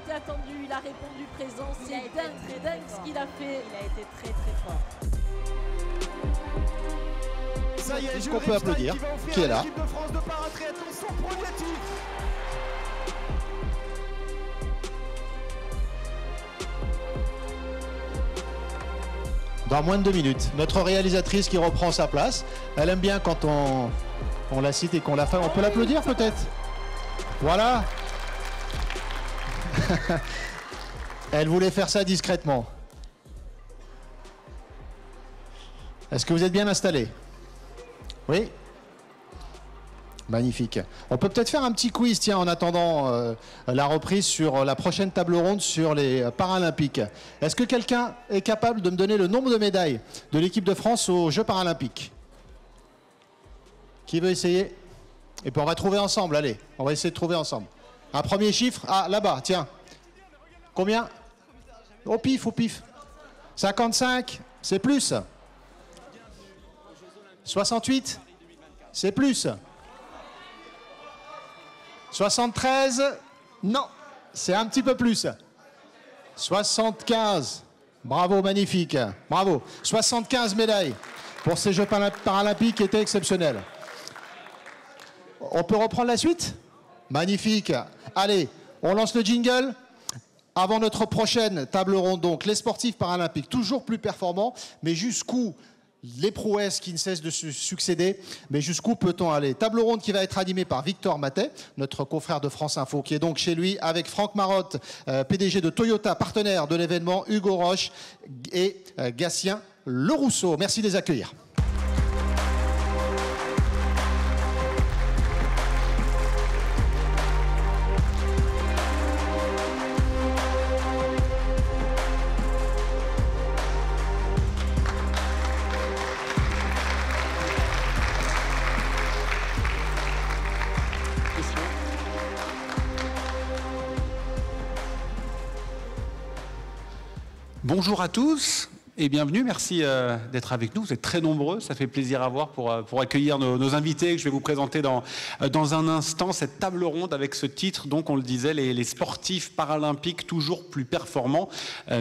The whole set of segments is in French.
été attendu, il a répondu présent, c'est dingue ce qu'il a fait. Il a été très fort. Ça y est, Est-ce qu'on peut applaudir? Qui est là? L'équipe de France de paratriathlon son premier titre. Dans moins de 2 minutes. Notre réalisatrice qui reprend sa place. Elle aime bien quand on la cite et qu'on la fait. On peut l'applaudir peut-être? Voilà. Elle voulait faire ça discrètement. Est-ce que vous êtes bien installés? Oui? Magnifique. On peut peut-être faire un petit quiz, tiens, en attendant la reprise sur la prochaine table ronde sur les Paralympiques. Est-ce que quelqu'un est capable de me donner le nombre de médailles de l'équipe de France aux Jeux Paralympiques? Qui veut essayer? Et puis on va trouver ensemble, allez, on va essayer de trouver ensemble. Un premier chiffre, ah là-bas, tiens. Combien? Au pif, au pif. 55, c'est plus. 68, c'est plus. 73, non, c'est un petit peu plus. 75, bravo, magnifique, bravo. 75 médailles pour ces Jeux Paralympiques qui étaient exceptionnels. On peut reprendre la suite? Magnifique. Allez, on lance le jingle. Avant notre prochaine table ronde, donc, les sportifs paralympiques, toujours plus performants, mais jusqu'où les prouesses qui ne cessent de se succéder, mais jusqu'où peut-on aller? Table ronde qui va être animée par Victor Matet, notre confrère de France Info, qui est donc chez lui, avec Franck Marotte, PDG de Toyota, partenaire de l'événement, Hugo Roche et Gatien Le Rousseau. Merci de les accueillir. Bonjour à tous et bienvenue, merci d'être avec nous, vous êtes très nombreux, ça fait plaisir à voir pour accueillir nos invités que je vais vous présenter dans un instant, cette table ronde avec ce titre, donc on le disait, les sportifs paralympiques toujours plus performants,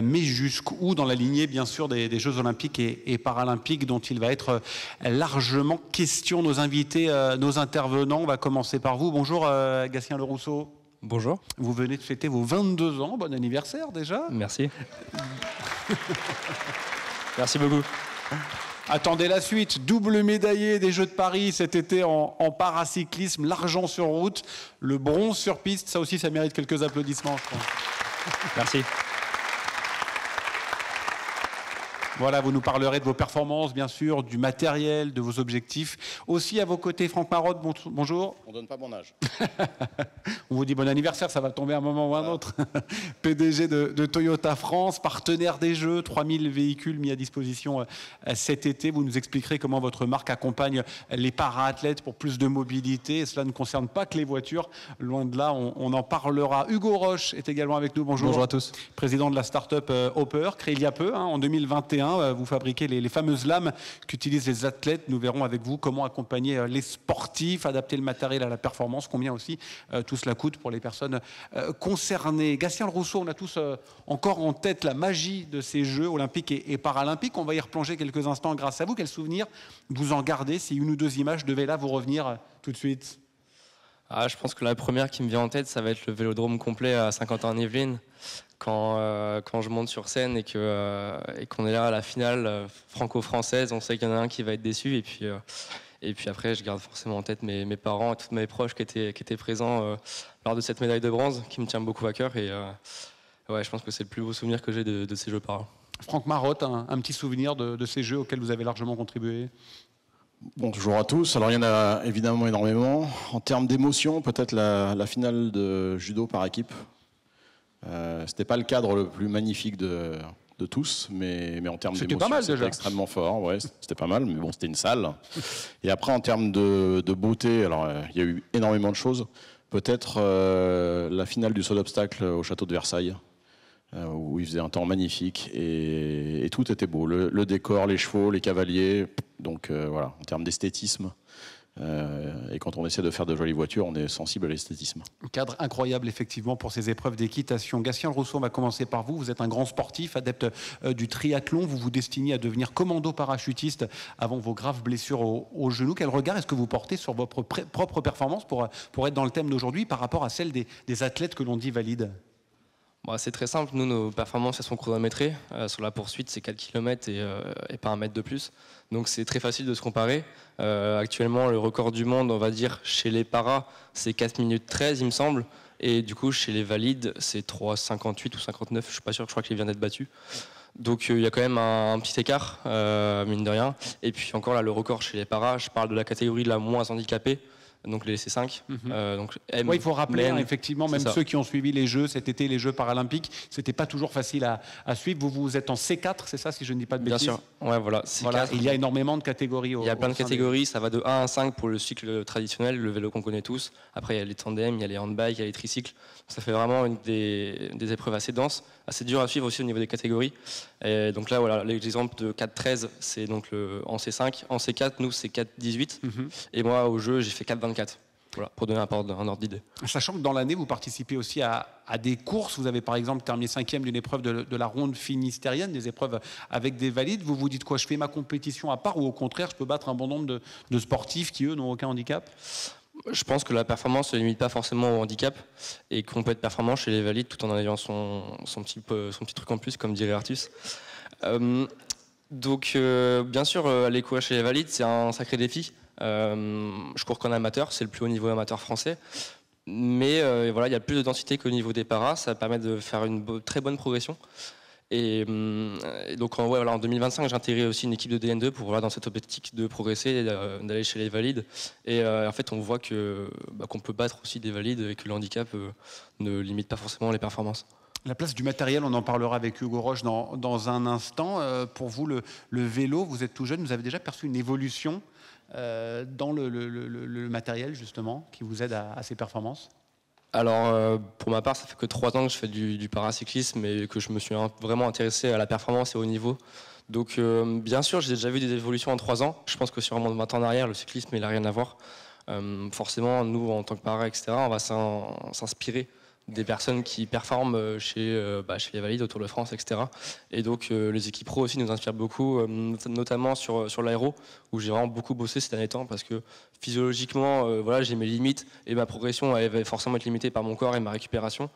mais jusqu'où dans la lignée bien sûr des Jeux olympiques et paralympiques dont il va être largement question. Nos invités, nos intervenants, on va commencer par vous. Bonjour Gatien Le Rousseau. Bonjour. Vous venez de fêter vos 22 ans, bon anniversaire déjà. Merci. Merci beaucoup. Attendez la suite, double médaillé des Jeux de Paris cet été en paracyclisme, l'argent sur route, le bronze sur piste, ça aussi ça mérite quelques applaudissements je crois. Merci. Voilà, vous nous parlerez de vos performances, bien sûr, du matériel, de vos objectifs. Aussi à vos côtés, Franck Marotte, bonjour. On ne donne pas mon âge. On vous dit bon anniversaire, ça va tomber un moment ou un autre. PDG de Toyota France, partenaire des Jeux, 3000 véhicules mis à disposition cet été. Vous nous expliquerez comment votre marque accompagne les para-athlètes pour plus de mobilité. Et cela ne concerne pas que les voitures, loin de là, on en parlera. Hugo Roche est également avec nous, bonjour. Bonjour à tous. Président de la start-up Hopper, créée il y a peu, en 2021. Vous fabriquez les fameuses lames qu'utilisent les athlètes. Nous verrons avec vous comment accompagner les sportifs, adapter le matériel à la performance, combien aussi tout cela coûte pour les personnes concernées. Gatien Le Rousseau, on a tous encore en tête la magie de ces Jeux olympiques et paralympiques. On va y replonger quelques instants grâce à vous. Quel souvenir vous en gardez si une ou deux images devaient là vous revenir tout de suite? Je pense que la première qui me vient en tête, ça va être le vélodrome complet à Saint-Quentin-en-Yvelines. Quand je monte sur scène et qu'on est là à la finale franco-française, on sait qu'il y en a un qui va être déçu. Et puis après, je garde forcément en tête mes parents et tous mes proches qui étaient présents lors de cette médaille de bronze, qui me tient beaucoup à cœur. Et je pense que c'est le plus beau souvenir que j'ai de ces Jeux para. Franck Marotte, un petit souvenir de ces Jeux auxquels vous avez largement contribué? Bonjour à tous. Alors il y en a évidemment énormément. En termes d'émotion, peut-être la finale de judo par équipe. C'était pas le cadre le plus magnifique de tous, mais en termes d'émotion, c'était extrêmement fort. Ouais, c'était pas mal, mais bon, c'était une salle. Et après, en termes de beauté, alors il y a eu énormément de choses. Peut-être la finale du saut d'obstacle au château de Versailles, où il faisait un temps magnifique et tout était beau. Le décor, les chevaux, les cavaliers. Donc voilà, en termes d'esthétisme, Et quand on essaie de faire de jolies voitures, on est sensible à l'esthétisme. Un cadre incroyable, effectivement, pour ces épreuves d'équitation. Gatien Rousseau, on va commencer par vous. Vous êtes un grand sportif, adepte du triathlon. Vous vous destinez à devenir commando parachutiste avant vos graves blessures au genou. Quel regard est-ce que vous portez sur votre propre performance pour être dans le thème d'aujourd'hui par rapport à celle des athlètes que l'on dit valides? Bon, c'est très simple, nous, nos performances elles sont chronométrées. Sur la poursuite, c'est 4 km et pas 1 mètre de plus. Donc c'est très facile de se comparer. Actuellement, le record du monde, on va dire, chez les paras, c'est 4 minutes 13, il me semble. Et du coup, chez les valides, c'est 3,58 ou 59, je suis pas sûr, je crois qu'il vient d'être battu. Donc il y a quand même un petit écart, mine de rien. Et puis encore là, le record chez les paras, je parle de la catégorie la moins handicapée. Donc les C5. Donc M, il faut rappeler, N, effectivement, même ceux qui ont suivi les Jeux cet été, les Jeux paralympiques, c'était pas toujours facile à suivre. Vous êtes en C4, c'est ça, si je ne dis pas de bêtises? Bien sûr, ouais, voilà, C4. Voilà, il y a énormément de catégories. Il y a plein de catégories, ça va de 1 à 5 pour le cycle traditionnel, le vélo qu'on connaît tous. Après, il y a les tandems, il y a les handbikes, il y a les tricycles. Ça fait vraiment des épreuves assez denses, assez dures à suivre aussi au niveau des catégories. Et donc là, voilà, l'exemple de 4-13, c'est donc en C5. En C4, nous, c'est 4-18. Et moi, au jeu, j'ai fait 4-24. Voilà, pour donner un ordre d'idée. Sachant que dans l'année, vous participez aussi à des courses. Vous avez par exemple terminé 5e d'une épreuve de la ronde finistérienne, des épreuves avec des valides. Vous vous dites quoi? Je fais ma compétition à part ou au contraire, je peux battre un bon nombre de sportifs qui, eux, n'ont aucun handicap? Je pense que la performance ne se limite pas forcément au handicap et qu'on peut être performant chez les valides tout en ayant son petit truc en plus, comme dirait Artus. Donc, bien sûr, aller courir chez les valides, c'est un sacré défi. Je cours qu'en amateur, c'est le plus haut niveau amateur français. Mais voilà, il y a plus de densité qu'au niveau des paras, ça permet de faire une très bonne progression. Et donc en 2025, j'ai intégré aussi une équipe de DN2 pour dans cette optique de progresser, d'aller chez les valides. Et en fait, on voit qu'on peut battre aussi des valides et que le handicap ne limite pas forcément les performances. La place du matériel, on en parlera avec Hugo Roche dans un instant. Pour vous, le vélo, vous êtes tout jeune, vous avez déjà perçu une évolution dans le matériel, justement, qui vous aide à ces performances? Alors, pour ma part, ça fait que 3 ans que je fais du paracyclisme et que je me suis vraiment intéressé à la performance et au niveau. Donc, bien sûr, j'ai déjà vu des évolutions en 3 ans. Je pense que sur un 20 ans en arrière, le cyclisme, il n'a rien à voir. Forcément, nous, en tant que para, etc., on va s'inspirer des personnes qui performent chez les valides autour de France, etc. Et donc les équipes pro aussi nous inspirent beaucoup, notamment sur l'aéro, où j'ai vraiment beaucoup bossé ces derniers temps, parce que physiologiquement, j'ai mes limites, et ma progression elle va forcément être limitée par mon corps et ma récupération.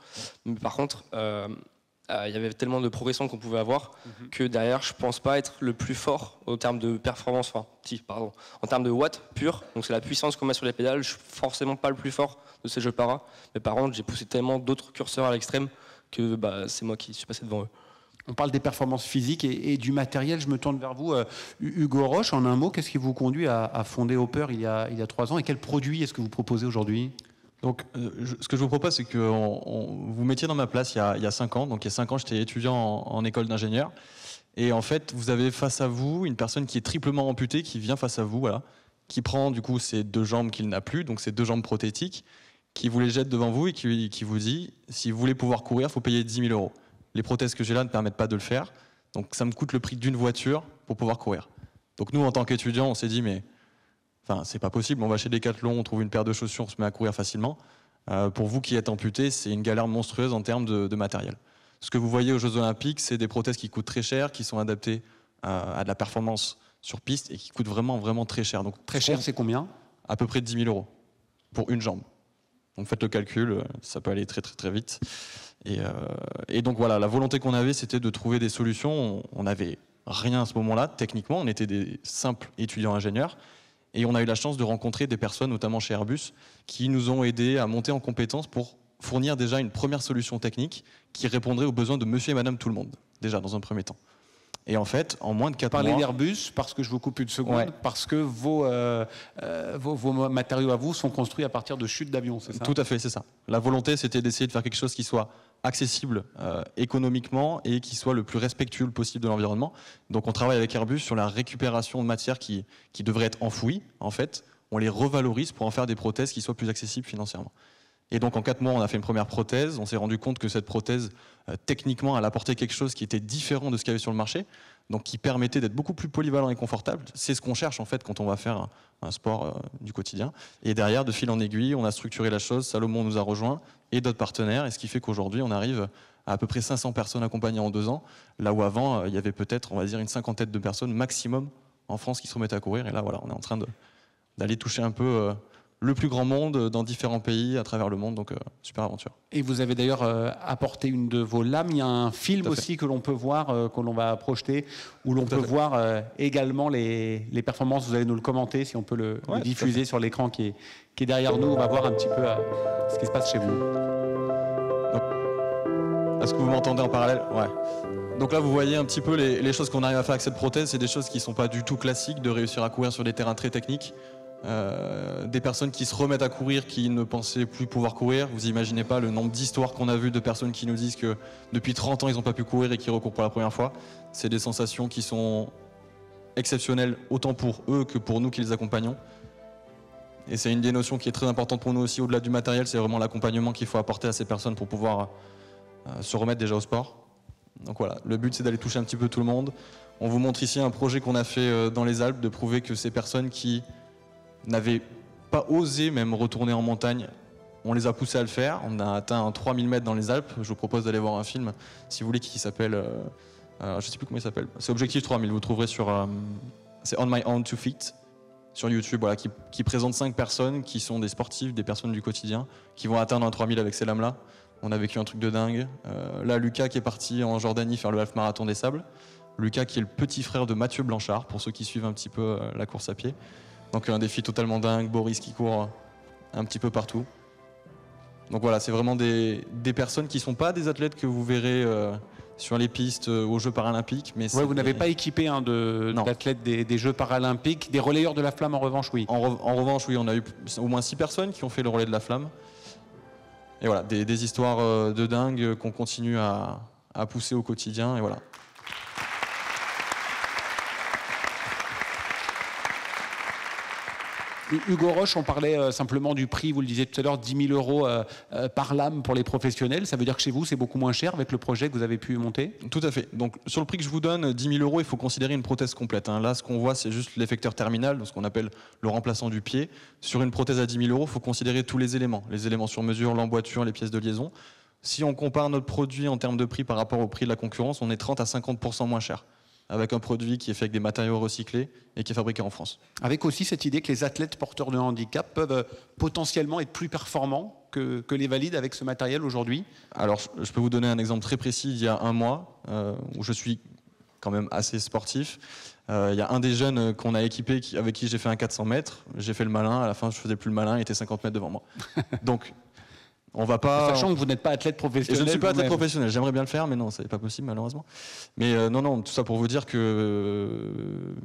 Mais par contre, il y avait tellement de progression qu'on pouvait avoir que derrière, je pense pas être le plus fort au terme de performance, en termes de watts pur, donc c'est la puissance qu'on met sur les pédales, je suis forcément pas le plus fort de ces jeux para, mais par contre j'ai poussé tellement d'autres curseurs à l'extrême que c'est moi qui suis passé devant eux. On parle des performances physiques et du matériel. Je me tourne vers vous, Hugo Roche. En un mot, qu'est-ce qui vous conduit à fonder Hopper il y a 3 ans et quels produits est-ce que vous proposez aujourd'hui? Donc, ce que je vous propose, c'est que vous mettiez dans ma place il y a 5 ans. Donc, il y a 5 ans, j'étais étudiant en école d'ingénieur. Et en fait, vous avez face à vous une personne qui est triplement amputée, qui vient face à vous, voilà, qui prend du coup ses 2 jambes qu'il n'a plus, donc ses 2 jambes prothétiques, qui vous les jette devant vous et qui vous dit, si vous voulez pouvoir courir, il faut payer 10 000 €. Les prothèses que j'ai là ne permettent pas de le faire. Donc, ça me coûte le prix d'une voiture pour pouvoir courir. Donc, nous, en tant qu'étudiants, on s'est dit, mais c'est pas possible, on va chez Decathlon, on trouve une paire de chaussures, on se met à courir facilement. Pour vous qui êtes amputé, c'est une galère monstrueuse en termes de matériel. Ce que vous voyez aux Jeux Olympiques, c'est des prothèses qui coûtent très cher, qui sont adaptées à de la performance sur piste et qui coûtent vraiment, vraiment très cher. Donc, très cher, c'est combien? À peu près 10 000 € pour une jambe. Donc faites le calcul, ça peut aller très très très vite. Et donc voilà, la volonté qu'on avait, c'était de trouver des solutions. On n'avait rien à ce moment-là, techniquement, on était des simples étudiants ingénieurs. Et on a eu la chance de rencontrer des personnes, notamment chez Airbus, qui nous ont aidés à monter en compétences pour fournir déjà une première solution technique qui répondrait aux besoins de monsieur et madame tout le monde, déjà dans un premier temps. Et en fait, en moins de 4 mois... Parlez d'Airbus, parce que je vous coupe une seconde, ouais. Parce que vos matériaux à vous sont construits à partir de chutes d'avions, c'est ça? Tout à fait, c'est ça. La volonté, c'était d'essayer de faire quelque chose qui soit accessible économiquement et qui soit le plus respectueux possible de l'environnement. Donc on travaille avec Airbus sur la récupération de matières qui devraient être enfouies, en fait. On les revalorise pour en faire des prothèses qui soient plus accessibles financièrement. Et donc en 4 mois, on a fait une première prothèse. On s'est rendu compte que cette prothèse, techniquement, elle apportait quelque chose qui était différent de ce qu'il y avait sur le marché. donc qui permettait d'être beaucoup plus polyvalent et confortable. C'est ce qu'on cherche en fait quand on va faire un sport du quotidien. Et derrière, de fil en aiguille, on a structuré la chose, Salomon nous a rejoints et d'autres partenaires, et ce qui fait qu'aujourd'hui on arrive à peu près 500 personnes accompagnées en 2 ans, là où avant il y avait peut-être, on va dire, une cinquantaine de personnes maximum en France qui se remettaient à courir, et là voilà, on est en train d'aller toucher un peu le plus grand monde dans différents pays à travers le monde, donc super aventure. Et vous avez d'ailleurs apporté une de vos lames. Il y a un film aussi que l'on peut voir, que l'on va projeter, où l'on peut voir également les performances. Vous allez nous le commenter, si on peut le diffuser sur l'écran qui est derrière nous. On va voir un petit peu ce qui se passe chez vous. Est-ce que vous m'entendez en parallèle? Ouais. Donc là, vous voyez un petit peu les choses qu'on arrive à faire avec cette prothèse. C'est des choses qui ne sont pas du tout classiques, de réussir à courir sur des terrains très techniques. Des personnes qui se remettent à courir, qui ne pensaient plus pouvoir courir. Vous imaginez pas le nombre d'histoires qu'on a vues de personnes qui nous disent que depuis 30 ans ils n'ont pas pu courir et qui recourent pour la première fois. C'est des sensations qui sont exceptionnelles autant pour eux que pour nous qui les accompagnons. Et c'est une des notions qui est très importante pour nous aussi, au-delà du matériel, c'est vraiment l'accompagnement qu'il faut apporter à ces personnes pour pouvoir se remettre déjà au sport. Donc voilà, le but c'est d'aller toucher un petit peu tout le monde. On vous montre ici un projet qu'on a fait dans les Alpes, de prouver que ces personnes qui n'avaient pas osé même retourner en montagne, on les a poussés à le faire. On a atteint un 3000 mètres dans les Alpes. Je vous propose d'aller voir un film, si vous voulez, qui s'appelle, je ne sais plus comment il s'appelle, c'est Objectif 3000, vous trouverez sur, c'est On My Own 2 Feet, sur YouTube, voilà, qui présente 5 personnes qui sont des sportifs, des personnes du quotidien, qui vont atteindre un 3000 avec ces lames-là. On a vécu un truc de dingue. Là, Lucas qui est parti en Jordanie faire le half-marathon des sables. Lucas qui est le petit frère de Mathieu Blanchard, pour ceux qui suivent un petit peu la course à pied. Donc un défi totalement dingue, Boris qui court un petit peu partout. Donc voilà, c'est vraiment des personnes qui ne sont pas des athlètes que vous verrez sur les pistes aux Jeux paralympiques. Mais vous n'avez pas équipé d'athlètes des Jeux paralympiques. Des relayeurs de la flamme, en revanche, oui. En revanche, oui, on a eu au moins 6 personnes qui ont fait le relais de la flamme. Et voilà, des histoires de dingue qu'on continue à pousser au quotidien. Et voilà. Hugo Roche, on parlait simplement du prix, vous le disiez tout à l'heure, 10 000 € par lame pour les professionnels. Ça veut dire que chez vous, c'est beaucoup moins cher avec le projet que vous avez pu monter? Tout à fait. Donc, sur le prix que je vous donne, 10 000 €, il faut considérer une prothèse complète. Là, ce qu'on voit, c'est juste l'effecteur terminal, ce qu'on appelle le remplaçant du pied. Sur une prothèse à 10 000 €, il faut considérer tous les éléments sur mesure, l'emboîture, les pièces de liaison. Si on compare notre produit en termes de prix par rapport au prix de la concurrence, on est 30 à 50% moins cher, avec un produit qui est fait avec des matériaux recyclés et qui est fabriqué en France. Avec aussi cette idée que les athlètes porteurs de handicap peuvent potentiellement être plus performants que les valides avec ce matériel aujourd'hui? Alors, je peux vous donner un exemple très précis. Il y a un mois, où je suis quand même assez sportif, il y a un des jeunes qu'on a équipé avec qui j'ai fait un 400 mètres. J'ai fait le malin, à la fin je faisais plus le malin, il était 50 mètres devant moi. Donc, on va pas... Sachant que vous n'êtes pas athlète professionnel. Et je ne suis pas athlète professionnel, j'aimerais bien le faire, mais non, ça n'est pas possible malheureusement. Mais non, tout ça pour vous dire que,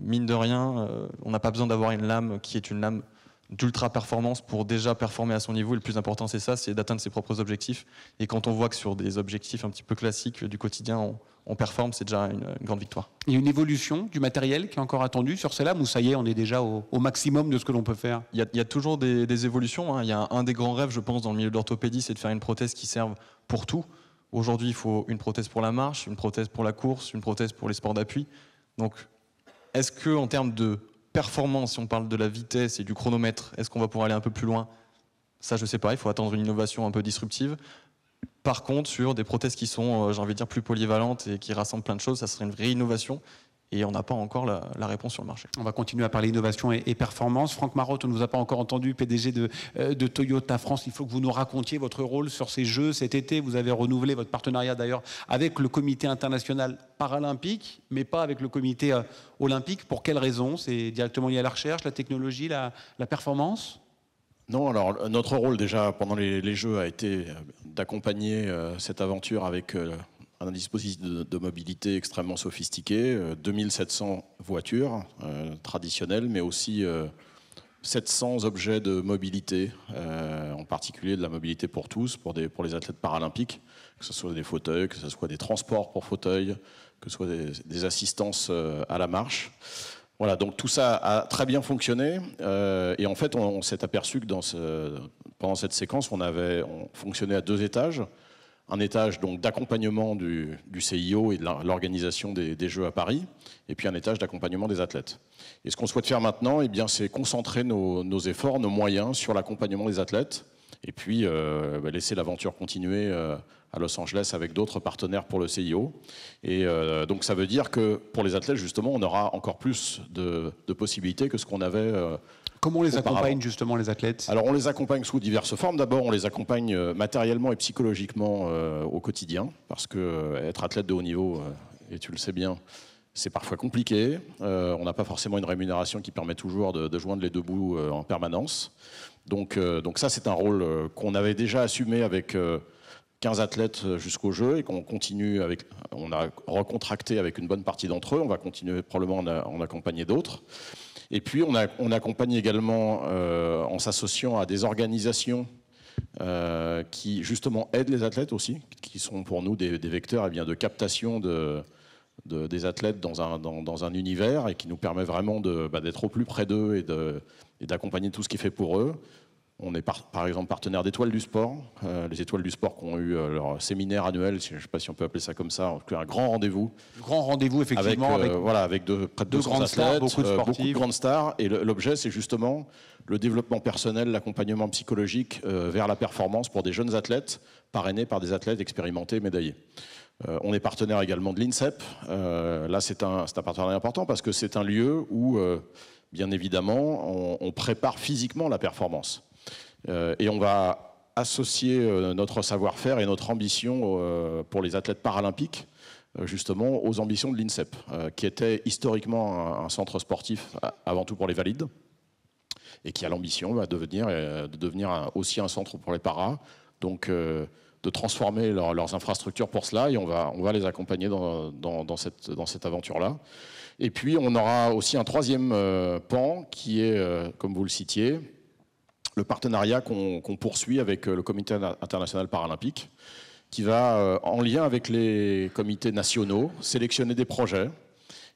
mine de rien, on n'a pas besoin d'avoir une lame qui est une lame d'ultra performance pour déjà performer à son niveau. Et le plus important, c'est ça, c'est d'atteindre ses propres objectifs. Et quand on voit que sur des objectifs un petit peu classiques du quotidien, on performe, c'est déjà une grande victoire. Il y a une évolution du matériel qui est encore attendue sur ces lames, ou ça y est, on est déjà au maximum de ce que l'on peut faire? Il y a toujours des évolutions. Il y a un des grands rêves, je pense, dans le milieu de l'orthopédie, c'est de faire une prothèse qui serve pour tout. Aujourd'hui, il faut une prothèse pour la marche, une prothèse pour la course, une prothèse pour les sports d'appui. Donc, est-ce qu'en termes de performance, si on parle de la vitesse et du chronomètre, est-ce qu'on va pouvoir aller un peu plus loin? Ça, je ne sais pas, il faut attendre une innovation un peu disruptive. Par contre, sur des prothèses qui sont, j'ai envie de dire, plus polyvalentes et qui rassemblent plein de choses, ça serait une vraie innovation. Et on n'a pas encore la réponse sur le marché. On va continuer à parler innovation et performance. Franck Marotte, on ne vous a pas encore entendu, PDG de Toyota France. Il faut que vous nous racontiez votre rôle sur ces Jeux cet été. Vous avez renouvelé votre partenariat d'ailleurs avec le Comité international paralympique, mais pas avec le Comité olympique. Pour quelles raisons? C'est directement lié à la recherche, la technologie, la performance? Non, alors notre rôle déjà pendant les Jeux a été d'accompagner cette aventure avec un dispositif de mobilité extrêmement sophistiqué, 2700 voitures traditionnelles, mais aussi 700 objets de mobilité, en particulier de la mobilité pour tous, pour les athlètes paralympiques, que ce soit des fauteuils, que ce soit des transports pour fauteuils, que ce soit des assistances à la marche. Voilà, donc tout ça a très bien fonctionné, et en fait on s'est aperçu que pendant cette séquence on fonctionnait à 2 étages. un étage donc d'accompagnement du CIO et de l'organisation des Jeux à Paris, et puis un étage d'accompagnement des athlètes. Et ce qu'on souhaite faire maintenant, eh bien, c'est concentrer nos efforts, nos moyens sur l'accompagnement des athlètes, et puis laisser l'aventure continuer à Los Angeles avec d'autres partenaires pour le CIO. Et donc ça veut dire que pour les athlètes, justement, on aura encore plus de possibilités que ce qu'on avait Comment on les auparavant. accompagne justement les athlètes? Alors on les accompagne sous diverses formes. D'abord, on les accompagne matériellement et psychologiquement au quotidien, parce que être athlète de haut niveau, et tu le sais bien, c'est parfois compliqué. On n'a pas forcément une rémunération qui permet toujours de joindre les deux bouts en permanence. Donc ça, c'est un rôle qu'on avait déjà assumé avec 15 athlètes jusqu'au jeu et qu'on continue avec. On a recontracté avec une bonne partie d'entre eux. On va continuer probablement à en accompagner d'autres. Et puis on accompagne également en s'associant à des organisations qui justement aident les athlètes aussi, qui sont pour nous des vecteurs de captation des athlètes dans un univers et qui nous permet vraiment d'être au plus près d'eux et d'accompagner tout ce qui est fait pour eux. On est par exemple partenaire d'Étoiles du Sport, les Étoiles du Sport qui ont eu leur séminaire annuel, je ne sais pas si on peut appeler ça comme ça, un grand rendez-vous. Grand rendez-vous effectivement avec près de 200 grandes stars, athlètes, beaucoup de sportifs. beaucoup de grandes stars. Et l'objet, c'est justement le développement personnel, l'accompagnement psychologique vers la performance pour des jeunes athlètes, parrainés par des athlètes expérimentés et médaillés. On est partenaire également de l'INSEP. Là, c'est un partenariat important parce que c'est un lieu où, bien évidemment, on prépare physiquement la performance. Et on va associer notre savoir-faire et notre ambition pour les athlètes paralympiques justement aux ambitions de l'INSEP, qui était historiquement un centre sportif avant tout pour les valides et qui a l'ambition de devenir aussi un centre pour les paras, donc de transformer leurs infrastructures pour cela, et on va les accompagner dans cette aventure-là. Et puis on aura aussi un troisième pan qui est, comme vous le citiez, le partenariat qu'on poursuit avec le Comité international paralympique, qui va, en lien avec les comités nationaux, sélectionner des projets.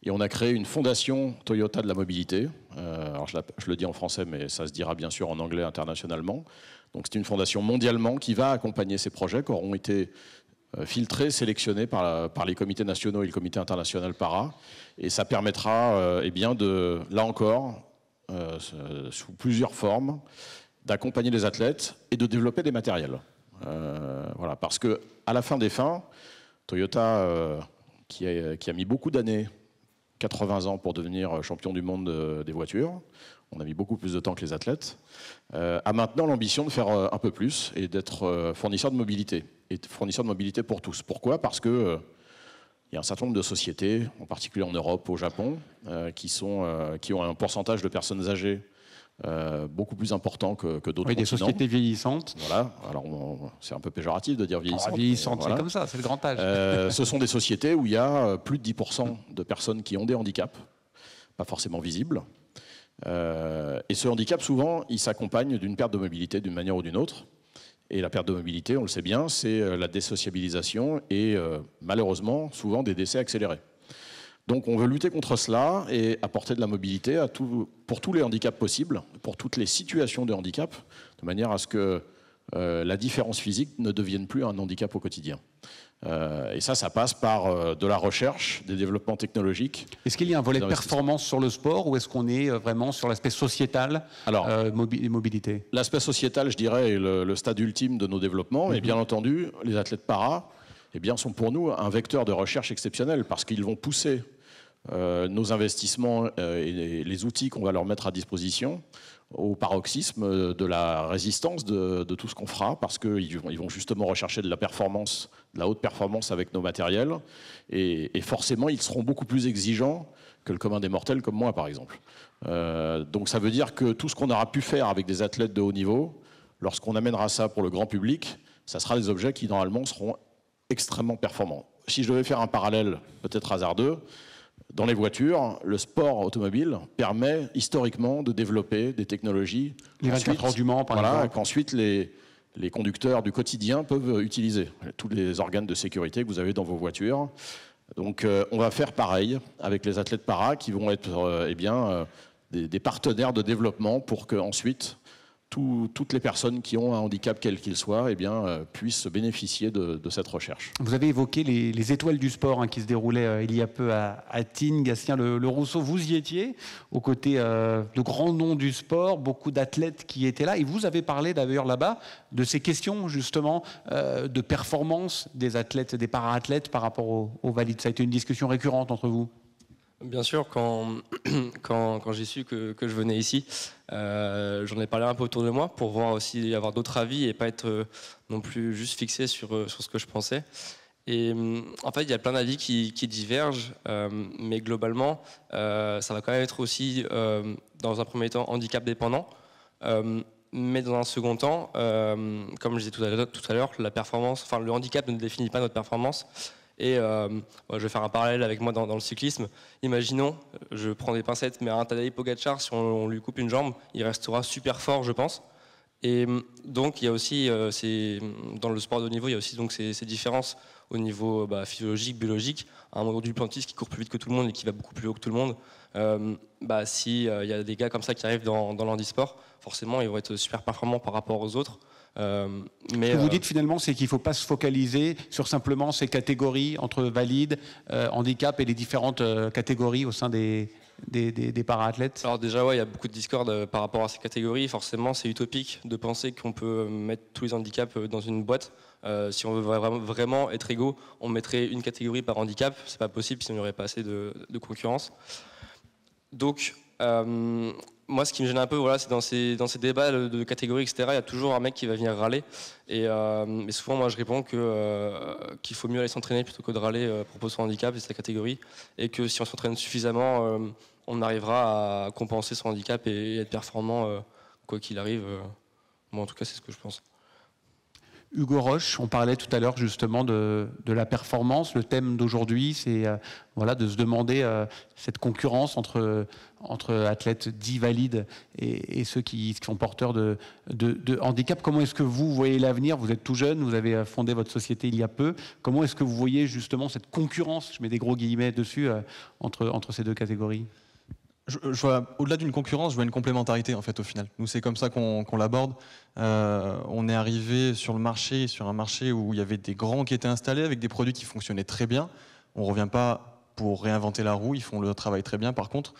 Et on a créé une fondation Toyota de la mobilité. Alors je le dis en français, mais ça se dira bien sûr en anglais internationalement. Donc c'est une fondation mondialement qui va accompagner ces projets qui auront été filtrés, sélectionnés par les comités nationaux et le Comité international para. Et ça permettra, là encore, sous plusieurs formes, d'accompagner les athlètes et de développer des matériels. Parce que à la fin des fins, Toyota, qui a mis beaucoup d'années, 80 ans pour devenir champion du monde des voitures, on a mis beaucoup plus de temps que les athlètes, a maintenant l'ambition de faire un peu plus et d'être fournisseur de mobilité, et fournisseur de mobilité pour tous. Pourquoi ? Parce que il y a un certain nombre de sociétés, en particulier en Europe, au Japon, qui ont un pourcentage de personnes âgées beaucoup plus important que d'autres continents. Des sociétés vieillissantes. Voilà. Alors c'est un peu péjoratif de dire vieillissantes. Vieillissantes, c'est comme ça, c'est le grand âge. Ce sont des sociétés où il y a plus de 10% de personnes qui ont des handicaps, pas forcément visibles. Et ce handicap, souvent, il s'accompagne d'une perte de mobilité d'une manière ou d'une autre. Et la perte de mobilité, on le sait bien, c'est la désociabilisation et malheureusement, souvent des décès accélérés. Donc on veut lutter contre cela et apporter de la mobilité pour tous les handicaps possibles, pour toutes les situations de handicap, de manière à ce que la différence physique ne devienne plus un handicap au quotidien. Et ça passe par de la recherche, des développements technologiques. Est-ce qu'il y a un volet de performance sur le sport ou est-ce qu'on est vraiment sur l'aspect sociétal, mobilité ? L'aspect sociétal, je dirais, est le stade ultime de nos développements. Et bien entendu, les athlètes para sont pour nous un vecteur de recherche exceptionnel parce qu'ils vont pousser nos investissements et les outils qu'on va leur mettre à disposition au paroxysme de la résistance de tout ce qu'on fera, parce qu'ils vont justement rechercher de la performance, de la haute performance avec nos matériels, et forcément ils seront beaucoup plus exigeants que le commun des mortels comme moi par exemple. Donc ça veut dire que tout ce qu'on aura pu faire avec des athlètes de haut niveau, lorsqu'on amènera ça pour le grand public, ça sera des objets qui normalement seront extrêmement performants. Si je devais faire un parallèle peut-être hasardeux, dans les voitures, le sport automobile permet historiquement de développer des technologies. Les 24 heures du Mans, par exemple. Qu'ensuite les conducteurs du quotidien peuvent utiliser. Tous les organes de sécurité que vous avez dans vos voitures. Donc on va faire pareil avec les athlètes para qui vont être des partenaires de développement pour qu'ensuite toutes les personnes qui ont un handicap quel qu'il soit puissent bénéficier de cette recherche. Vous avez évoqué les étoiles du sport qui se déroulaient il y a peu à Tignes. Gastien Le Rousseau, vous y étiez, aux côtés de grands noms du sport, beaucoup d'athlètes qui étaient là. Et vous avez parlé d'ailleurs là-bas de ces questions justement de performance des athlètes, des para-athlètes par rapport aux valides. Ça a été une discussion récurrente entre vous? Bien sûr, quand j'ai su que je venais ici, j'en ai parlé un peu autour de moi pour voir aussi avoir d'autres avis et pas être non plus juste fixé sur ce que je pensais. Et en fait, il y a plein d'avis qui divergent, mais globalement, ça va quand même être aussi, dans un premier temps, handicap dépendant. Mais dans un second temps, comme je disais tout à l'heure, la performance, enfin le handicap ne définit pas notre performance. Et je vais faire un parallèle avec moi dans le cyclisme. Imaginons, je prends des pincettes, mais un Tadej Pogačar, si on lui coupe une jambe, il restera super fort, je pense. Et donc, il y a aussi, dans le sport de haut niveau, il y a aussi donc, ces différences au niveau physiologique, biologique. Un Duplantis qui court plus vite que tout le monde et qui va beaucoup plus haut que tout le monde, s'il y a des gars comme ça qui arrivent dans l'handisport, forcément, ils vont être super performants par rapport aux autres. Ce que vous dites finalement, c'est qu'il ne faut pas se focaliser sur simplement ces catégories entre valides, handicap et les différentes catégories au sein des para-athlètes. Alors déjà, il y a beaucoup de discorde par rapport à ces catégories. Forcément, c'est utopique de penser qu'on peut mettre tous les handicaps dans une boîte. Si on veut vraiment être égaux, on mettrait une catégorie par handicap. C'est pas possible si on n'y aurait pas assez de concurrence. Donc, moi, ce qui me gêne un peu, c'est dans ces débats de catégories, etc., il y a toujours un mec qui va venir râler. Mais souvent, moi, je réponds qu'il faut mieux aller s'entraîner plutôt que de râler à propos de son handicap et de sa catégorie. Et que si on s'entraîne suffisamment, on arrivera à compenser son handicap et être performant, quoi qu'il arrive. Moi, en tout cas, c'est ce que je pense. Hugo Roche, on parlait tout à l'heure justement de la performance. Le thème d'aujourd'hui, c'est de se demander cette concurrence entre athlètes dits valides et ceux qui sont porteurs de handicap. Comment est-ce que vous voyez l'avenir? Vous êtes tout jeune, vous avez fondé votre société il y a peu. Comment est-ce que vous voyez justement cette concurrence, je mets des gros guillemets dessus, entre ces deux catégories? Je vois, au-delà d'une concurrence, je vois une complémentarité en fait au final. Nous, c'est comme ça qu'on l'aborde. On est arrivé sur un marché où il y avait des grands qui étaient installés avec des produits qui fonctionnaient très bien. On ne revient pas pour réinventer la roue, ils font le travail très bien. Par contre,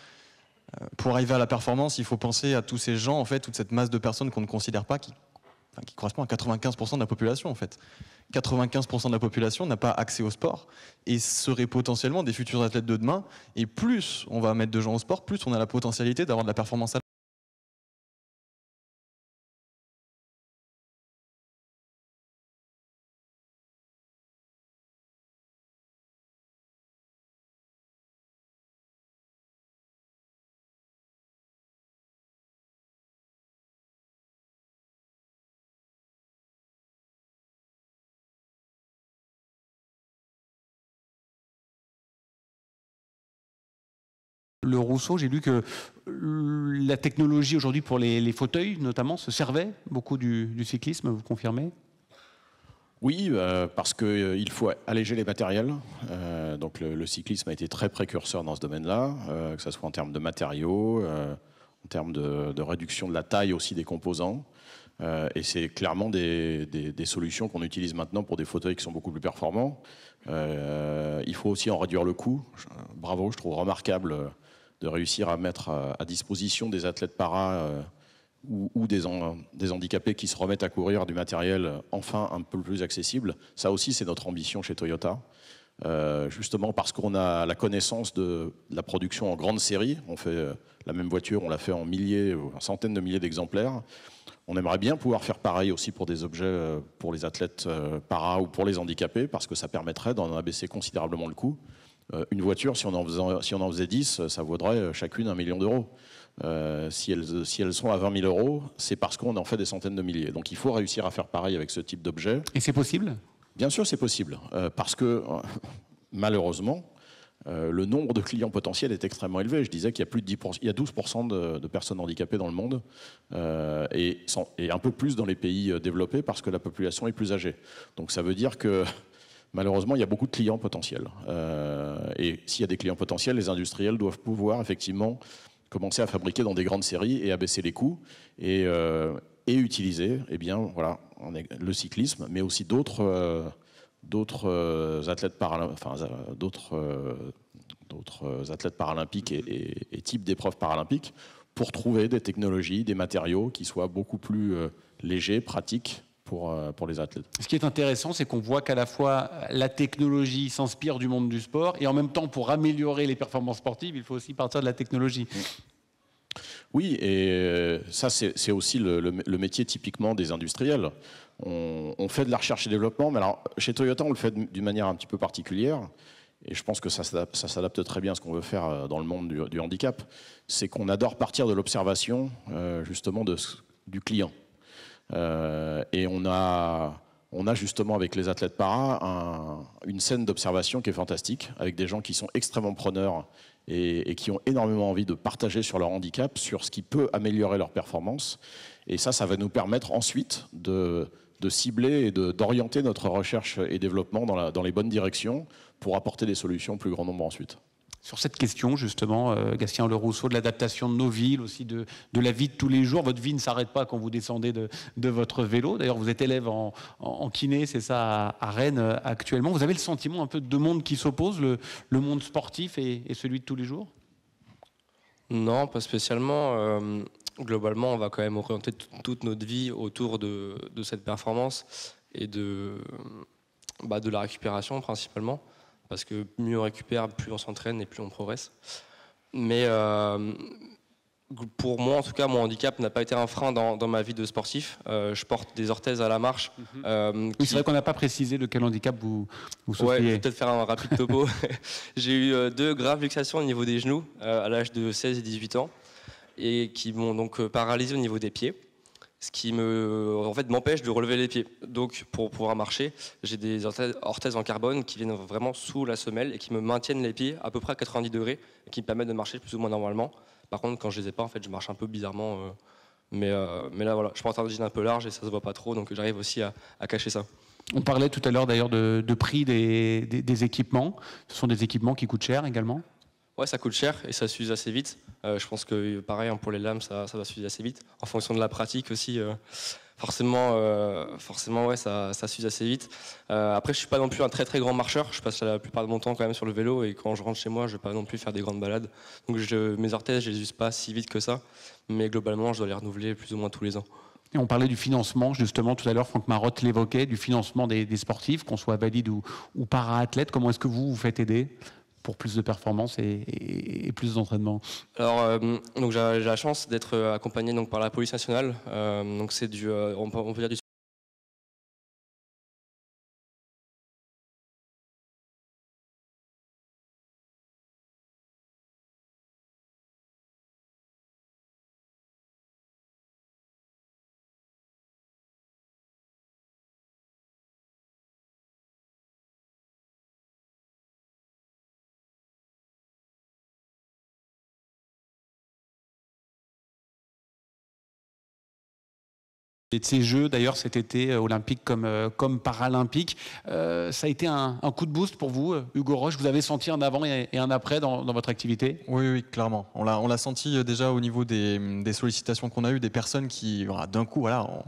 pour arriver à la performance, il faut penser à tous ces gens, en fait, toute cette masse de personnes qu'on ne considère pas, qui correspond à 95% de la population en fait. 95% de la population n'a pas accès au sport et seraient potentiellement des futurs athlètes de demain. Et plus on va mettre de gens au sport, plus on a la potentialité d'avoir de la performance à Le Rousseau, j'ai lu que la technologie aujourd'hui pour les fauteuils notamment se servait beaucoup du cyclisme, vous confirmez? Oui, parce qu'il faut alléger les matériels. Donc le cyclisme a été très précurseur dans ce domaine-là, que ce soit en termes de matériaux, en termes de réduction de la taille aussi des composants. Et c'est clairement des solutions qu'on utilise maintenant pour des fauteuils qui sont beaucoup plus performants. Il faut aussi en réduire le coût. Bravo, je trouve remarquable de réussir à mettre à disposition des athlètes para ou des handicapés qui se remettent à courir du matériel enfin un peu plus accessible. Ça aussi, c'est notre ambition chez Toyota. Justement parce qu'on a la connaissance de la production en grande série. On fait la même voiture, on l'a fait en centaines de milliers d'exemplaires. On aimerait bien pouvoir faire pareil aussi pour des objets pour les athlètes para ou pour les handicapés, parce que ça permettrait d'en abaisser considérablement le coût. Une voiture, si on en faisait 10, ça vaudrait chacune 1 million d'euros. Si elles sont à 20 000 euros, c'est parce qu'on en fait des centaines de milliers. Donc il faut réussir à faire pareil avec ce type d'objet. Et c'est possible? Bien sûr, c'est possible. Parce que, malheureusement, le nombre de clients potentiels est extrêmement élevé. Je disais qu'il y a plus de 10%, il y a 12% de personnes handicapées dans le monde et un peu plus dans les pays développés parce que la population est plus âgée. Donc ça veut dire que malheureusement, il y a beaucoup de clients potentiels. Et s'il y a des clients potentiels, les industriels doivent pouvoir effectivement commencer à fabriquer dans des grandes séries et à baisser les coûts. Et et utiliser voilà, le cyclisme, mais aussi d'autres athlètes paralympiques et types d'épreuves paralympiques pour trouver des technologies, des matériaux qui soient beaucoup plus légers, pratiques pour les athlètes. Ce qui est intéressant, c'est qu'on voit qu'à la fois la technologie s'inspire du monde du sport et en même temps, pour améliorer les performances sportives, il faut aussi partir de la technologie. Oui, et ça, c'est aussi le métier typiquement des industriels. On fait de la recherche et développement, mais alors, chez Toyota, on le fait d'une manière un petit peu particulière. Et je pense que ça s'adapte très bien à ce qu'on veut faire dans le monde du handicap. C'est qu'on adore partir de l'observation, justement, du client. Et on a justement, avec les athlètes para, une scène d'observation qui est fantastique, avec des gens qui sont extrêmement preneurs et qui ont énormément envie de partager sur leur handicap, sur ce qui peut améliorer leur performance. Et ça va nous permettre ensuite de cibler et d'orienter notre recherche et développement dans les bonnes directions pour apporter des solutions au plus grand nombre ensuite. Sur cette question, justement, Gatien Le Rousseau, de l'adaptation de nos villes, aussi de la vie de tous les jours. Votre vie ne s'arrête pas quand vous descendez de votre vélo. D'ailleurs, vous êtes élève en kiné, c'est ça, à Rennes actuellement. Vous avez le sentiment un peu de deux mondes qui s'opposent, le monde sportif et celui de tous les jours ? Non, pas spécialement. Globalement, on va quand même orienter toute notre vie autour de cette performance et de la récupération principalement. Parce que mieux on récupère, plus on s'entraîne et plus on progresse. Mais pour moi, en tout cas, mon handicap n'a pas été un frein dans ma vie de sportif. Je porte des orthèses à la marche. Oui, c'est vrai qu'on n'a pas précisé de quel handicap vous souffriez. Ouais, je vais peut-être faire un rapide topo. J'ai eu 2 graves luxations au niveau des genoux à l'âge de 16 et 18 ans et qui m'ont donc paralysé au niveau des pieds. Ce qui m'empêche de relever les pieds. Donc pour pouvoir marcher, j'ai des orthèses en carbone qui viennent vraiment sous la semelle et qui me maintiennent les pieds à peu près à 90 degrés et qui me permettent de marcher plus ou moins normalement. Par contre, quand je les ai pas, en fait, je marche un peu bizarrement. Mais là, voilà, je porte un jean un peu large et ça se voit pas trop, donc j'arrive aussi à cacher ça. On parlait tout à l'heure d'ailleurs de prix des équipements. Ce sont des équipements qui coûtent cher également ? Ouais, ça coûte cher et ça s'use assez vite. Je pense que pareil, pour les lames, ça va s'user assez vite. En fonction de la pratique aussi, forcément, ouais, ça s'use assez vite. Après, je suis pas non plus un très très grand marcheur. Je passe la plupart de mon temps quand même sur le vélo et quand je rentre chez moi, je vais pas non plus faire des grandes balades. Donc mes orthèses, je les use pas si vite que ça. Mais globalement, je dois les renouveler plus ou moins tous les ans. Et on parlait du financement, justement, tout à l'heure, Franck Marotte l'évoquait, du financement des sportifs, qu'on soit valide ou para-athlète. Comment est-ce que vous vous faites aider pour plus de performance et plus d'entraînement? Alors, donc j'ai la chance d'être accompagné donc par la police nationale. Donc c'est on peut dire du Et de ces Jeux, d'ailleurs, cet été, olympique comme paralympique, ça a été un coup de boost pour vous, Hugo Roche. Vous avez senti un avant et un après dans votre activité? Oui, clairement. On l'a senti déjà au niveau des sollicitations qu'on a eues, des personnes qui, d'un coup, voilà,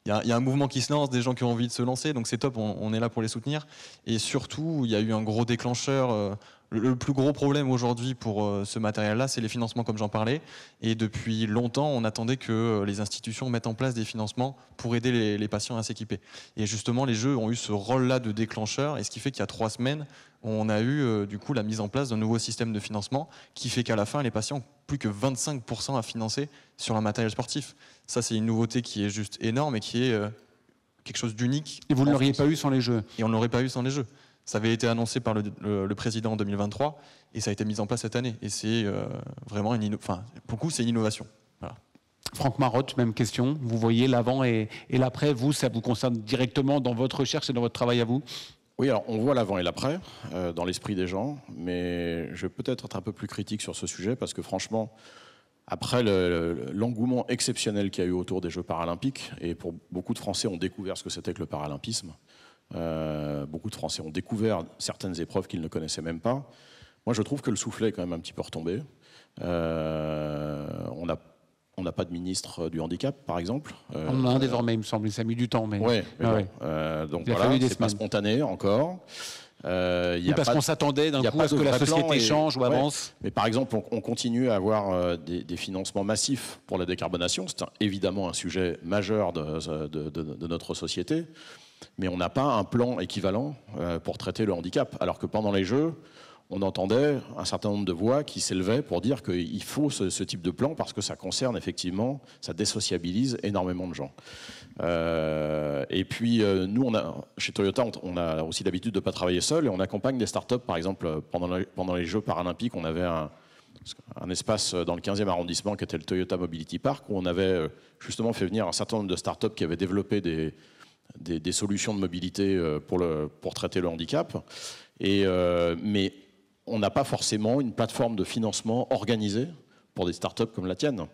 il y a un mouvement qui se lance, des gens qui ont envie de se lancer, donc c'est top, on est là pour les soutenir. Et surtout, il y a eu un gros déclencheur. Le plus gros problème aujourd'hui pour ce matériel-là, c'est les financements, comme j'en parlais. Et depuis longtemps, on attendait que les institutions mettent en place des financements pour aider les patients à s'équiper. Et justement, les Jeux ont eu ce rôle-là de déclencheur, et ce qui fait qu'il y a 3 semaines, on a eu du coup la mise en place d'un nouveau système de financement qui fait qu'à la fin, les patients n'ont plus que 25% à financer sur un matériel sportif. Ça, c'est une nouveauté qui est juste énorme et qui est quelque chose d'unique. Et vous ne l'auriez pas eu sans les Jeux? Et on ne l'aurait pas eu sans les Jeux. Ça avait été annoncé par le président en 2023 et ça a été mis en place cette année. Et c'est vraiment pour le coup, c'est une innovation. Voilà. Franck Marotte, même question. Vous voyez l'avant et l'après. Vous, ça vous concerne directement dans votre recherche et dans votre travail à vous? Oui, alors on voit l'avant et l'après dans l'esprit des gens, mais je vais peut-être être un peu plus critique sur ce sujet parce que franchement, après l'engouement exceptionnel qu'il y a eu autour des Jeux paralympiques, et pour beaucoup de Français ont découvert ce que c'était que le paralympisme, beaucoup de Français ont découvert certaines épreuves qu'ils ne connaissaient même pas. Moi, je trouve que le soufflet est quand même un petit peu retombé. On a on n'a pas de ministre du handicap, par exemple. On en a un désormais, il me semble. Ça a mis du temps. Mais... Oui, donc il a fallu des c'est pas semaines. spontané encore. Oui, parce qu'on s'attendait d'un coup à ce que la société change ou avance. Mais par exemple, on continue à avoir des financements massifs pour la décarbonation. C'est évidemment un sujet majeur de notre société. Mais on n'a pas un plan équivalent pour traiter le handicap. Alors que pendant les Jeux, on entendait un certain nombre de voix qui s'élevaient pour dire qu'il faut ce type de plan parce que ça concerne effectivement, ça désociabilise énormément de gens. Et puis nous, chez Toyota, on a aussi l'habitude de ne pas travailler seul et on accompagne des startups. Par exemple, pendant les Jeux paralympiques, on avait un espace dans le 15e arrondissement qui était le Toyota Mobility Park où on avait justement fait venir un certain nombre de startups qui avaient développé des solutions de mobilité pour traiter le handicap. Mais on n'a pas forcément une plateforme de financement organisée pour des startups comme la tienne.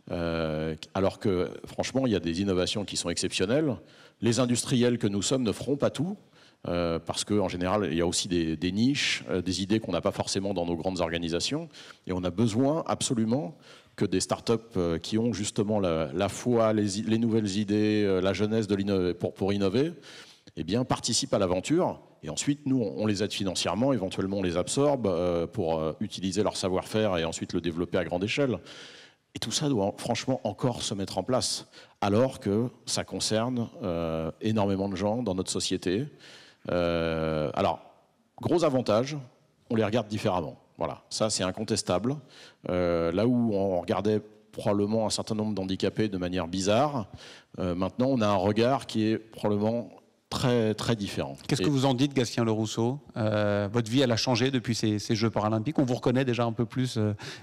Alors que, franchement, il y a des innovations qui sont exceptionnelles. Les industriels que nous sommes ne feront pas tout, parce qu'en général, il y a aussi des niches, des idées qu'on n'a pas forcément dans nos grandes organisations. Et on a besoin absolument que des startups qui ont justement la foi, les nouvelles idées, la jeunesse pour innover, eh bien, participent à l'aventure. Et ensuite, nous, on les aide financièrement, éventuellement on les absorbe pour utiliser leur savoir-faire et ensuite le développer à grande échelle. Et tout ça doit franchement encore se mettre en place, alors que ça concerne énormément de gens dans notre société. Alors, gros avantage, on les regarde différemment. Voilà, ça c'est incontestable. Là où on regardait probablement un certain nombre d'handicapés de manière bizarre, maintenant on a un regard qui est probablement très, très différent. Qu'est-ce que vous en dites, Gatien Le Rousseau? Votre vie, elle a changé depuis ces Jeux paralympiques. On vous reconnaît déjà un peu plus,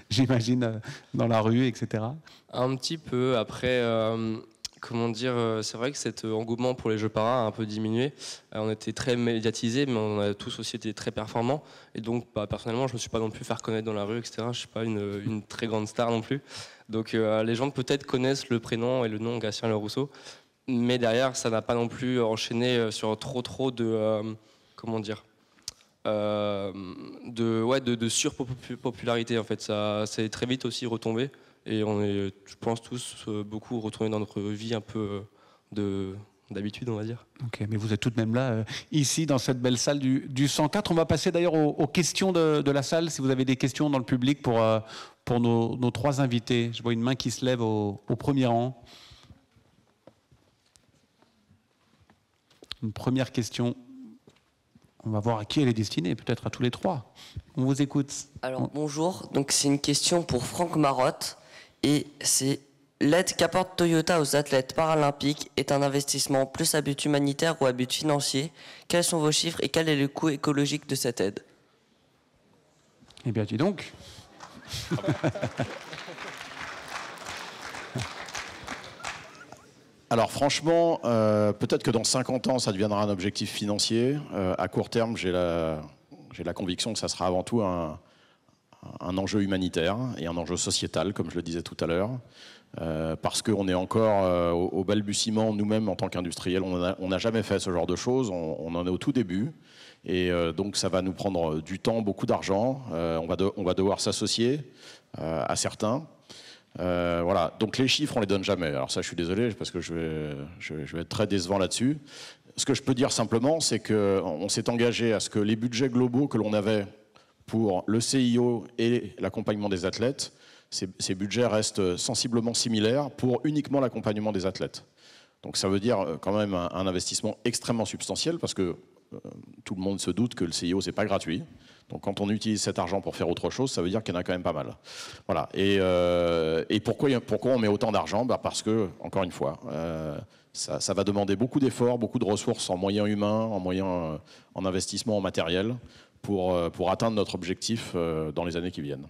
j'imagine, dans la rue, etc. Un petit peu. Après, comment dire, c'est vrai que cet engouement pour les Jeux para a un peu diminué. On était très médiatisés, mais on a tous aussi été très performants. Et donc, personnellement, je ne me suis pas non plus fait reconnaître dans la rue, etc. Je ne suis pas une très grande star non plus. Donc, les gens peut-être connaissent le prénom et le nom Gatien Le Rousseau. Mais derrière, ça n'a pas non plus enchaîné sur trop de comment dire, de surpopularité en fait. Ça c'est très vite aussi retombé et on est, je pense tous beaucoup retournés dans notre vie un peu d'habitude, on va dire. Ok, mais vous êtes tout de même là, ici, dans cette belle salle du 104. On va passer d'ailleurs aux questions de la salle. Si vous avez des questions dans le public pour nos trois invités. Je vois une main qui se lève au premier rang. Une première question. On va voir à qui elle est destinée, peut-être à tous les trois. On vous écoute. Alors bonjour, donc c'est une question pour Franck Marotte et c'est: l'aide qu'apporte Toyota aux athlètes paralympiques est un investissement plus à but humanitaire ou à but financier? Quels sont vos chiffres et quel est le coût écologique de cette aide? Eh bien, dis donc. Alors franchement, peut-être que dans 50 ans, ça deviendra un objectif financier. À court terme, j'ai la conviction que ça sera avant tout un enjeu humanitaire et un enjeu sociétal, comme je le disais tout à l'heure. Parce qu'on est encore au balbutiement, nous-mêmes, en tant qu'industriels. On n'a jamais fait ce genre de choses, on en est au tout début. Et donc ça va nous prendre du temps, beaucoup d'argent. On va devoir s'associer à certains. Voilà, donc les chiffres on les donne jamais. Alors ça, je suis désolé parce que je vais être très décevant là-dessus. Ce que je peux dire simplement, c'est qu'on s'est engagé à ce que les budgets globaux que l'on avait pour le CIO et l'accompagnement des athlètes, ces budgets restent sensiblement similaires pour uniquement l'accompagnement des athlètes. Donc ça veut dire quand même un investissement extrêmement substantiel parce que tout le monde se doute que le CIO c'est pas gratuit. Donc quand on utilise cet argent pour faire autre chose, ça veut dire qu'il y en a quand même pas mal. Voilà. Et pourquoi on met autant d'argent? Parce que, encore une fois, ça va demander beaucoup d'efforts, beaucoup de ressources en moyens humains, en investissement en matériel, pour atteindre notre objectif dans les années qui viennent.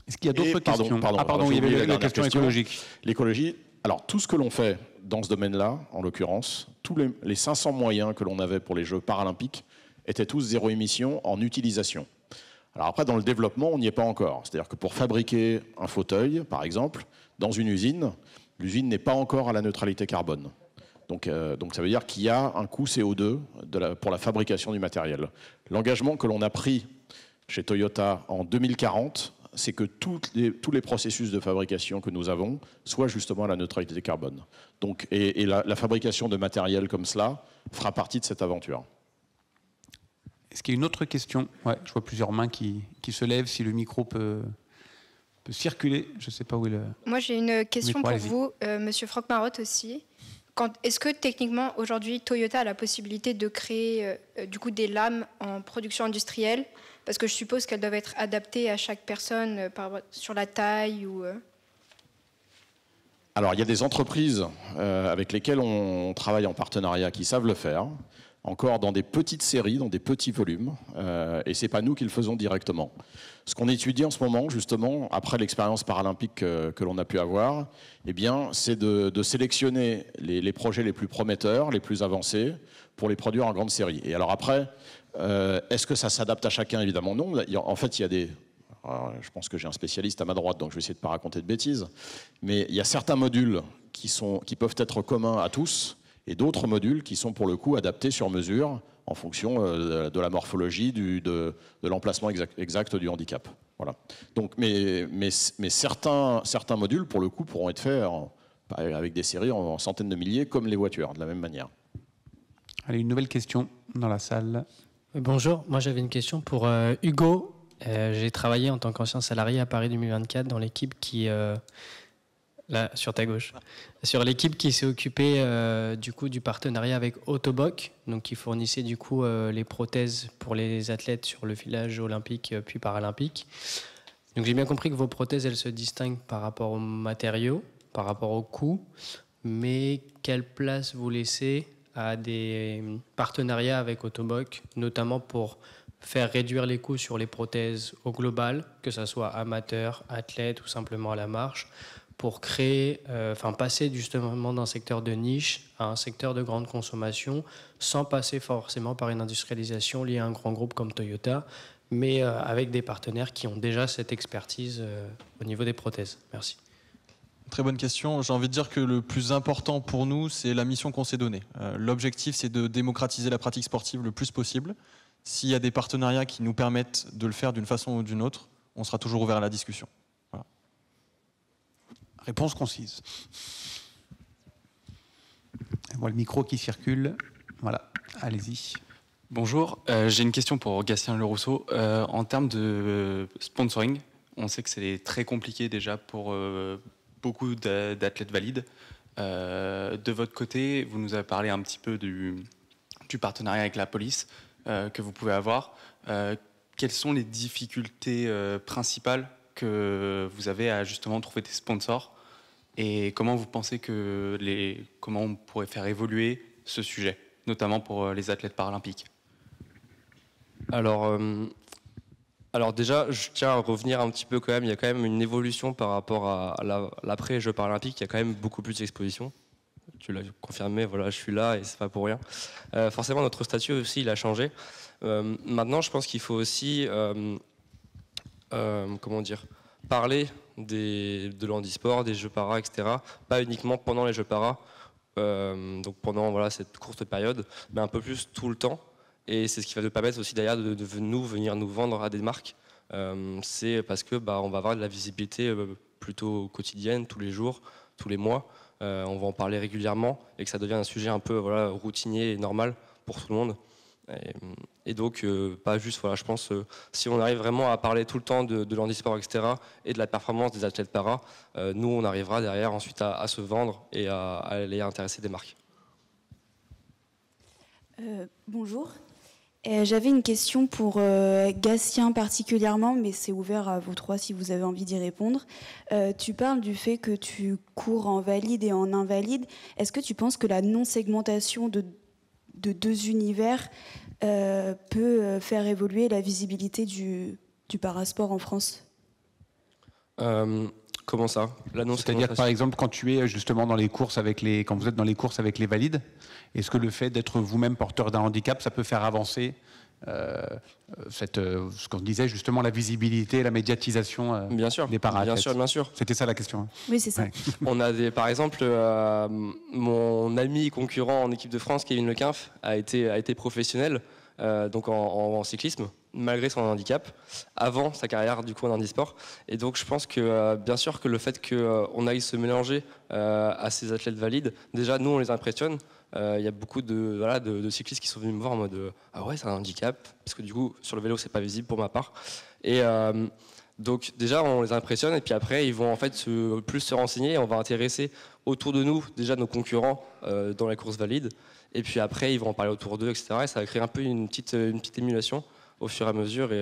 Est-ce qu'il y a d'autres questions? Pardon, il y avait la question écologique. L'écologie, alors tout ce que l'on fait dans ce domaine-là, en l'occurrence, tous les 500 moyens que l'on avait pour les Jeux paralympiques, étaient tous zéro émission en utilisation. Alors après, dans le développement, on n'y est pas encore. C'est-à-dire que pour fabriquer un fauteuil, par exemple, dans une usine, l'usine n'est pas encore à la neutralité carbone. Donc ça veut dire qu'il y a un coût CO2 pour la fabrication du matériel. L'engagement que l'on a pris chez Toyota en 2040 c'est que tous les processus de fabrication que nous avons soient justement à la neutralité carbone. Donc, et la fabrication de matériel comme cela fera partie de cette aventure. Est-ce qu'il y a une autre question? Ouais, je vois plusieurs mains qui se lèvent. Si le micro peut circuler, je ne sais pas où est le... Moi, j'ai une question micro, pour allez-y. vous, Monsieur Franck Marotte aussi. Est-ce que techniquement, aujourd'hui, Toyota a la possibilité de créer du coup des lames en production industrielle? Parce que je suppose qu'elles doivent être adaptées à chaque personne sur la taille ou... Alors, il y a des entreprises avec lesquelles on travaille en partenariat qui savent le faire, encore dans des petites séries, dans des petits volumes, et ce n'est pas nous qui le faisons directement. Ce qu'on étudie en ce moment, justement, après l'expérience paralympique que l'on a pu avoir, eh bien, c'est de sélectionner les projets les plus prometteurs, les plus avancés, pour les produire en grande série. Et alors après, est-ce que ça s'adapte à chacun? Évidemment non. En fait, il y a des... Alors, je pense que j'ai un spécialiste à ma droite, donc je vais essayer de ne pas raconter de bêtises. Mais il y a certains modules qui peuvent être communs à tous, et d'autres modules qui sont pour le coup adaptés sur mesure en fonction de la morphologie, de l'emplacement exact du handicap. Voilà. Donc, mais certains modules, pour le coup, pourront être faits avec des séries en centaines de milliers, comme les voitures, de la même manière. Allez, une nouvelle question dans la salle. Bonjour, moi j'avais une question pour Hugo. J'ai travaillé en tant qu'ancien salarié à Paris 2024 dans l'équipe qui... là, sur ta gauche. Sur l'équipe qui s'est occupée du coup du partenariat avec Autoboc, donc qui fournissait du coup les prothèses pour les athlètes sur le village olympique puis paralympique. Donc j'ai bien compris que vos prothèses, elles se distinguent par rapport aux matériaux, par rapport au coût, mais quelle place vous laissez à des partenariats avec Autoboc, notamment pour faire réduire les coûts sur les prothèses au global, que ce soit amateur, athlète ou simplement à la marche, pour créer, passer justement d'un secteur de niche à un secteur de grande consommation, sans passer forcément par une industrialisation liée à un grand groupe comme Toyota, mais avec des partenaires qui ont déjà cette expertise au niveau des prothèses. Merci. Très bonne question. J'ai envie de dire que le plus important pour nous, c'est la mission qu'on s'est donnée. L'objectif, c'est de démocratiser la pratique sportive le plus possible. S'il y a des partenariats qui nous permettent de le faire d'une façon ou d'une autre, on sera toujours ouvert à la discussion. Voilà. Réponse concise. On voit le micro qui circule. Voilà, allez-y. Bonjour, j'ai une question pour Gatien Le Rousseau. En termes de sponsoring, on sait que c'est très compliqué déjà pour beaucoup d'athlètes valides. De votre côté, vous nous avez parlé un petit peu du partenariat avec la police que vous pouvez avoir. Quelles sont les difficultés principales que vous avez à justement trouver des sponsors et comment vous pensez comment on pourrait faire évoluer ce sujet, notamment pour les athlètes paralympiques? Alors déjà, je tiens à revenir un petit peu quand même. Il y a quand même une évolution par rapport à l'après-Jeux paralympiques. Il y a quand même beaucoup plus d'expositions. Tu l'as confirmé, voilà, je suis là et c'est pas pour rien. Forcément, notre statut aussi, il a changé. Maintenant, je pense qu'il faut aussi, parler de l'handisport, des Jeux para, etc. Pas uniquement pendant les Jeux para, donc pendant cette courte période, mais un peu plus tout le temps. Et c'est ce qui va nous permettre aussi derrière de venir nous vendre à des marques. C'est parce que on va avoir de la visibilité plutôt quotidienne, tous les jours, tous les mois. On va en parler régulièrement et que ça devient un sujet un peu routinier et normal pour tout le monde. Et donc, pas juste, je pense, si on arrive vraiment à parler tout le temps de l'handisport, etc., et de la performance des athlètes para, nous, on arrivera derrière ensuite à se vendre et à aller intéresser des marques. Bonjour. J'avais une question pour Gatien particulièrement, mais c'est ouvert à vous trois si vous avez envie d'y répondre. Tu parles du fait que tu cours en valide et en invalide. Est-ce que tu penses que la non-segmentation de deux univers peut faire évoluer la visibilité du parasport en France? Comment ça? C'est-à-dire par exemple quand tu es justement dans les courses quand vous êtes dans les courses avec les valides, est-ce que le fait d'être vous-même porteur d'un handicap, ça peut faire avancer ce qu'on disait justement, la visibilité, la médiatisation des para-athlètes? Bien sûr. C'était ça la question. Oui, c'est ça. Ouais. On a par exemple mon ami concurrent en équipe de France, Kevin Lequinf, a été professionnel donc en cyclisme. malgré son handicap, avant sa carrière du coup en handisport. Et donc je pense que bien sûr que le fait qu'on aille se mélanger à ces athlètes valides, déjà nous on les impressionne. Il y a beaucoup de cyclistes qui sont venus me voir en mode ah ouais c'est un handicap, parce que du coup sur le vélo c'est pas visible pour ma part. Et donc déjà on les impressionne et puis après ils vont en fait plus se renseigner, on va intéresser autour de nous déjà nos concurrents dans les courses valides. Et puis après ils vont en parler autour d'eux, etc. Et ça va créer un peu une petite émulation au fur et à mesure. Et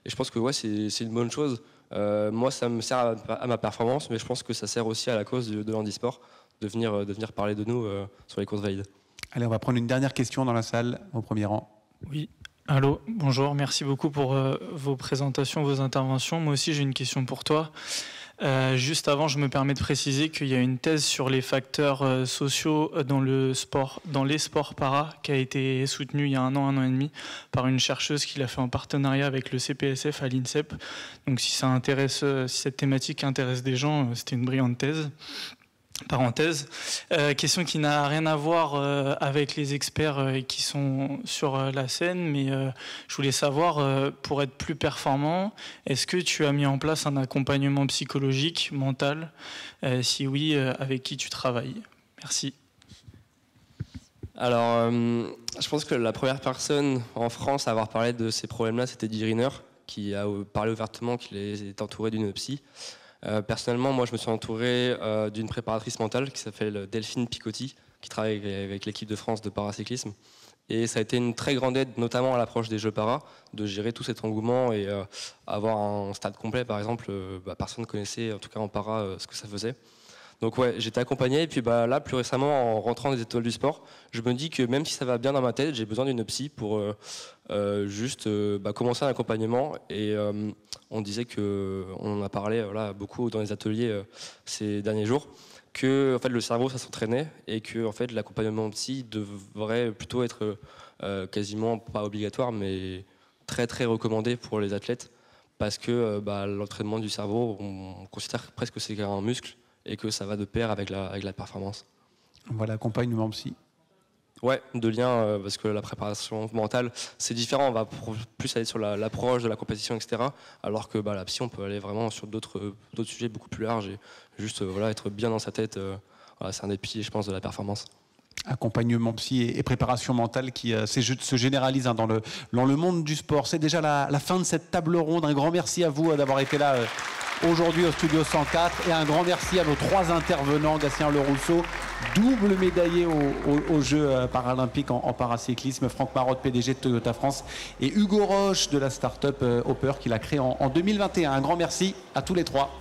je pense que ouais, c'est une bonne chose. Moi, ça me sert à ma performance, mais je pense que ça sert aussi à la cause de l'handisport, de venir parler de nous sur les courses valides. Allez, on va prendre une dernière question dans la salle, au premier rang. Oui, allô, bonjour, merci beaucoup pour vos présentations, vos interventions. Moi aussi, j'ai une question pour toi. Juste avant, je me permets de préciser qu'il y a une thèse sur les facteurs sociaux dans les sports para qui a été soutenue il y a un an et demi par une chercheuse qui l'a fait en partenariat avec le CPSF à l'INSEP. Donc si cette thématique intéresse des gens, c'était une brillante thèse. Parenthèse. Question qui n'a rien à voir avec les experts qui sont sur la scène, mais je voulais savoir, pour être plus performant, est-ce que tu as mis en place un accompagnement psychologique, mental? Si oui, avec qui tu travailles? Merci. Alors, je pense que la première personne en France à avoir parlé de ces problèmes-là, c'était Guy Riner, qui a parlé ouvertement qu'il est entouré d'une psy. Personnellement, moi, je me suis entouré d'une préparatrice mentale qui s'appelle Delphine Picotti, qui travaille avec l'équipe de France de paracyclisme. Et ça a été une très grande aide, notamment à l'approche des Jeux Para, de gérer tout cet engouement et avoir un stade complet, par exemple. Personne ne connaissait, en tout cas en para, ce que ça faisait. Donc ouais, j'étais accompagné. Et puis là, plus récemment, en rentrant des étoiles du sport, je me dis que même si ça va bien dans ma tête, j'ai besoin d'une psy pour juste commencer un accompagnement. Et on disait on en a parlé beaucoup dans les ateliers ces derniers jours, que en fait, le cerveau, ça s'entraînait et que en fait, l'accompagnement psy devrait plutôt être quasiment pas obligatoire, mais très très recommandé pour les athlètes, parce que l'entraînement du cerveau, on considère presque que c'est un muscle et que ça va de pair avec la performance. Voilà, accompagnement psy. Ouais, de lien, parce que la préparation mentale, c'est différent. On va plus aller sur l'approche de la compétition, etc. Alors que la psy, on peut aller vraiment sur d'autres sujets beaucoup plus larges et juste être bien dans sa tête. C'est un des piliers, je pense, de la performance. Accompagnement psy et préparation mentale qui se généralise dans le monde du sport. C'est déjà la fin de cette table ronde. Un grand merci à vous d'avoir été là aujourd'hui au Studio 104 et un grand merci à nos trois intervenants, Gatien Le Rousseau, double médaillé aux Jeux paralympiques en paracyclisme, Franck Marotte, PDG de Toyota France, et Hugo Roche de la start-up Hopper qu'il a créé en 2021. Un grand merci à tous les trois.